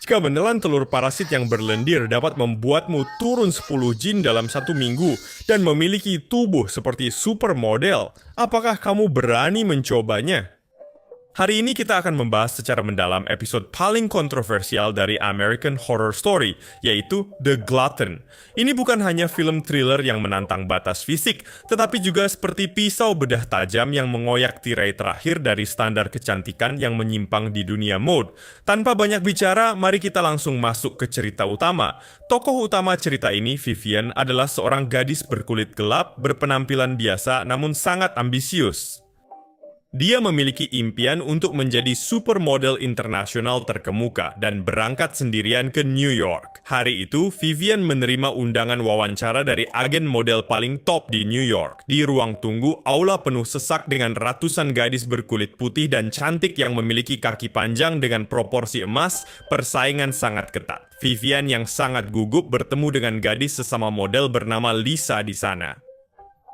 Jika menelan telur parasit yang berlendir dapat membuatmu turun 10 jin dalam 1 minggu dan memiliki tubuh seperti supermodel, apakah kamu berani mencobanya? Hari ini kita akan membahas secara mendalam episode paling kontroversial dari American Horror Story, yaitu The Glutton. Ini bukan hanya film thriller yang menantang batas fisik, tetapi juga seperti pisau bedah tajam yang mengoyak tirai terakhir dari standar kecantikan yang menyimpang di dunia mode. Tanpa banyak bicara, mari kita langsung masuk ke cerita utama. Tokoh utama cerita ini, Vivian, adalah seorang gadis berkulit gelap, berpenampilan biasa namun sangat ambisius. Dia memiliki impian untuk menjadi supermodel internasional terkemuka dan berangkat sendirian ke New York. Hari itu, Vivian menerima undangan wawancara dari agen model paling top di New York. Di ruang tunggu, aula penuh sesak dengan ratusan gadis berkulit putih dan cantik yang memiliki kaki panjang dengan proporsi emas, persaingan sangat ketat. Vivian yang sangat gugup bertemu dengan gadis sesama model bernama Lisa di sana.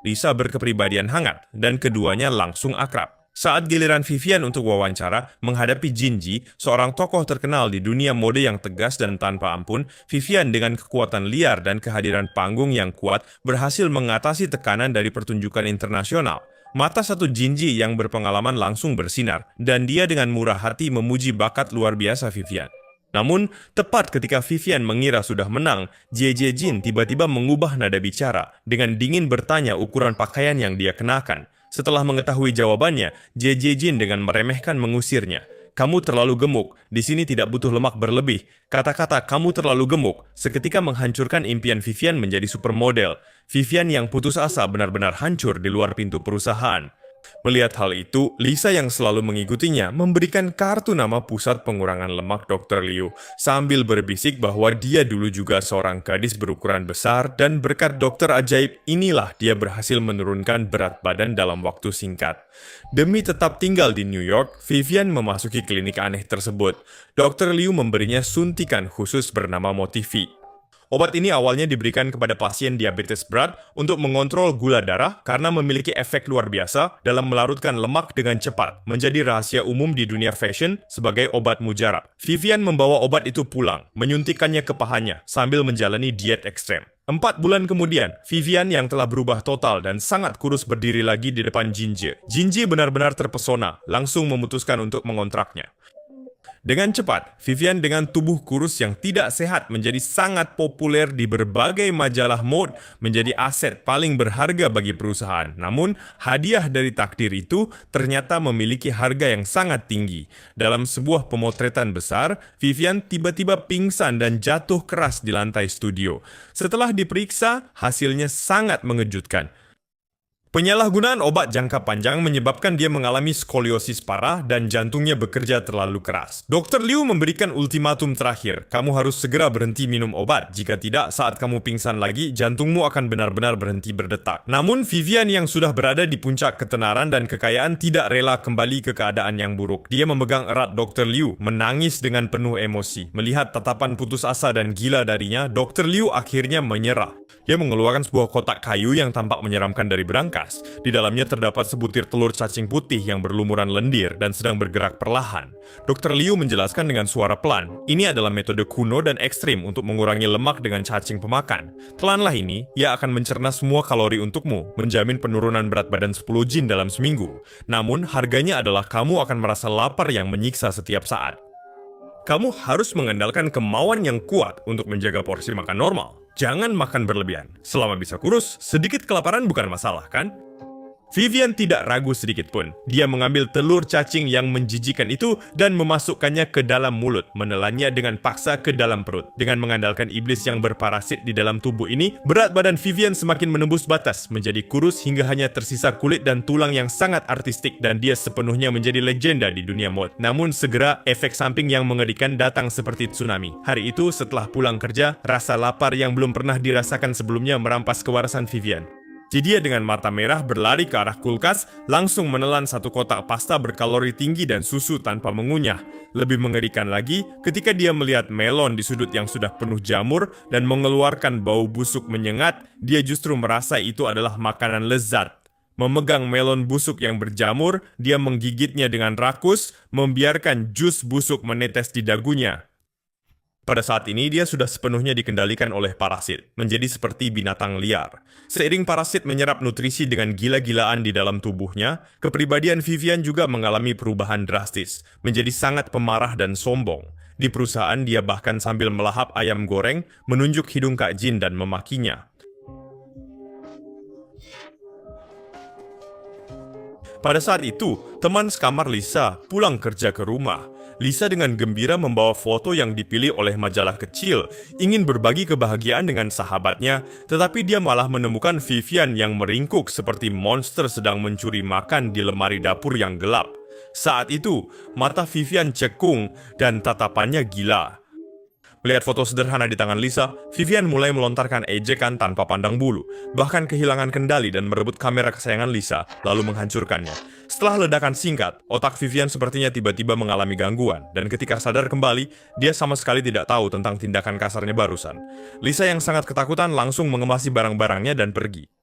Lisa berkepribadian hangat, dan keduanya langsung akrab. Saat giliran Vivian untuk wawancara, menghadapi Jinji, seorang tokoh terkenal di dunia mode yang tegas dan tanpa ampun, Vivian dengan kekuatan liar dan kehadiran panggung yang kuat berhasil mengatasi tekanan dari pertunjukan internasional. Mata satu Jinji yang berpengalaman langsung bersinar, dan dia dengan murah hati memuji bakat luar biasa Vivian. Namun, tepat ketika Vivian mengira sudah menang, JJ Jin tiba-tiba mengubah nada bicara dengan dingin bertanya ukuran pakaian yang dia kenakan. Setelah mengetahui jawabannya, JJ Jin dengan meremehkan mengusirnya. Kamu terlalu gemuk, di sini tidak butuh lemak berlebih. Kata-kata kamu terlalu gemuk seketika menghancurkan impian Vivian menjadi supermodel. Vivian yang putus asa benar-benar hancur di luar pintu perusahaan. Melihat hal itu, Lisa yang selalu mengikutinya memberikan kartu nama pusat pengurangan lemak Dr. Liu sambil berbisik bahwa dia dulu juga seorang gadis berukuran besar dan berkat dokter ajaib inilah dia berhasil menurunkan berat badan dalam waktu singkat. Demi tetap tinggal di New York, Vivian memasuki klinik aneh tersebut. Dr. Liu memberinya suntikan khusus bernama Motivi. Obat ini awalnya diberikan kepada pasien diabetes berat untuk mengontrol gula darah karena memiliki efek luar biasa dalam melarutkan lemak dengan cepat, menjadi rahasia umum di dunia fashion sebagai obat mujarab. Vivian membawa obat itu pulang, menyuntikkannya ke pahanya sambil menjalani diet ekstrem. 4 bulan kemudian, Vivian yang telah berubah total dan sangat kurus berdiri lagi di depan Jinji. Jinji benar-benar terpesona, langsung memutuskan untuk mengontraknya. Dengan cepat, Vivian dengan tubuh kurus yang tidak sehat menjadi sangat populer di berbagai majalah mode, menjadi aset paling berharga bagi perusahaan. Namun, hadiah dari takdir itu ternyata memiliki harga yang sangat tinggi. Dalam sebuah pemotretan besar, Vivian tiba-tiba pingsan dan jatuh keras di lantai studio. Setelah diperiksa, hasilnya sangat mengejutkan. Penyalahgunaan obat jangka panjang menyebabkan dia mengalami skoliosis parah dan jantungnya bekerja terlalu keras. Dr. Liu memberikan ultimatum terakhir, kamu harus segera berhenti minum obat. Jika tidak, saat kamu pingsan lagi, jantungmu akan benar-benar berhenti berdetak. Namun, Vivian yang sudah berada di puncak ketenaran dan kekayaan tidak rela kembali ke keadaan yang buruk. Dia memegang erat Dr. Liu, menangis dengan penuh emosi. Melihat tatapan putus asa dan gila darinya, Dr. Liu akhirnya menyerah. Dia mengeluarkan sebuah kotak kayu yang tampak menyeramkan dari berangkas. Di dalamnya terdapat sebutir telur cacing putih yang berlumuran lendir dan sedang bergerak perlahan. Dr. Liu menjelaskan dengan suara pelan, ini adalah metode kuno dan ekstrim untuk mengurangi lemak dengan cacing pemakan. Telanlah ini, ia akan mencerna semua kalori untukmu, menjamin penurunan berat badan 10 jin dalam seminggu. Namun, harganya adalah kamu akan merasa lapar yang menyiksa setiap saat. Kamu harus mengandalkan kemauan yang kuat untuk menjaga porsi makan normal. Jangan makan berlebihan. Selama bisa kurus, sedikit kelaparan bukan masalah, kan? Vivian tidak ragu sedikit pun. Dia mengambil telur cacing yang menjijikan itu dan memasukkannya ke dalam mulut, menelannya dengan paksa ke dalam perut. Dengan mengandalkan iblis yang berparasit di dalam tubuh ini, berat badan Vivian semakin menembus batas, menjadi kurus hingga hanya tersisa kulit dan tulang yang sangat artistik dan dia sepenuhnya menjadi legenda di dunia mode. Namun segera, efek samping yang mengerikan datang seperti tsunami. Hari itu, setelah pulang kerja, rasa lapar yang belum pernah dirasakan sebelumnya merampas kewarasan Vivian. Jadi dia dengan mata merah berlari ke arah kulkas, langsung menelan satu kotak pasta berkalori tinggi dan susu tanpa mengunyah. Lebih mengerikan lagi, ketika dia melihat melon di sudut yang sudah penuh jamur dan mengeluarkan bau busuk menyengat, dia justru merasa itu adalah makanan lezat. Memegang melon busuk yang berjamur, dia menggigitnya dengan rakus, membiarkan jus busuk menetes di dagunya. Pada saat ini, dia sudah sepenuhnya dikendalikan oleh parasit, menjadi seperti binatang liar. Seiring parasit menyerap nutrisi dengan gila-gilaan di dalam tubuhnya, kepribadian Vivian juga mengalami perubahan drastis, menjadi sangat pemarah dan sombong. Di perusahaan, dia bahkan sambil melahap ayam goreng, menunjuk hidung Kak Jin dan memakinya. Pada saat itu, teman sekamar Lisa pulang kerja ke rumah. Lisa dengan gembira membawa foto yang dipilih oleh majalah kecil, ingin berbagi kebahagiaan dengan sahabatnya, tetapi dia malah menemukan Vivian yang meringkuk seperti monster sedang mencuri makan di lemari dapur yang gelap. Saat itu, mata Vivian cekung dan tatapannya gila. Melihat foto sederhana di tangan Lisa, Vivian mulai melontarkan ejekan tanpa pandang bulu, bahkan kehilangan kendali dan merebut kamera kesayangan Lisa, lalu menghancurkannya. Setelah ledakan singkat, otak Vivian sepertinya tiba-tiba mengalami gangguan, dan ketika sadar kembali, dia sama sekali tidak tahu tentang tindakan kasarnya barusan. Lisa yang sangat ketakutan langsung mengemasi barang-barangnya dan pergi.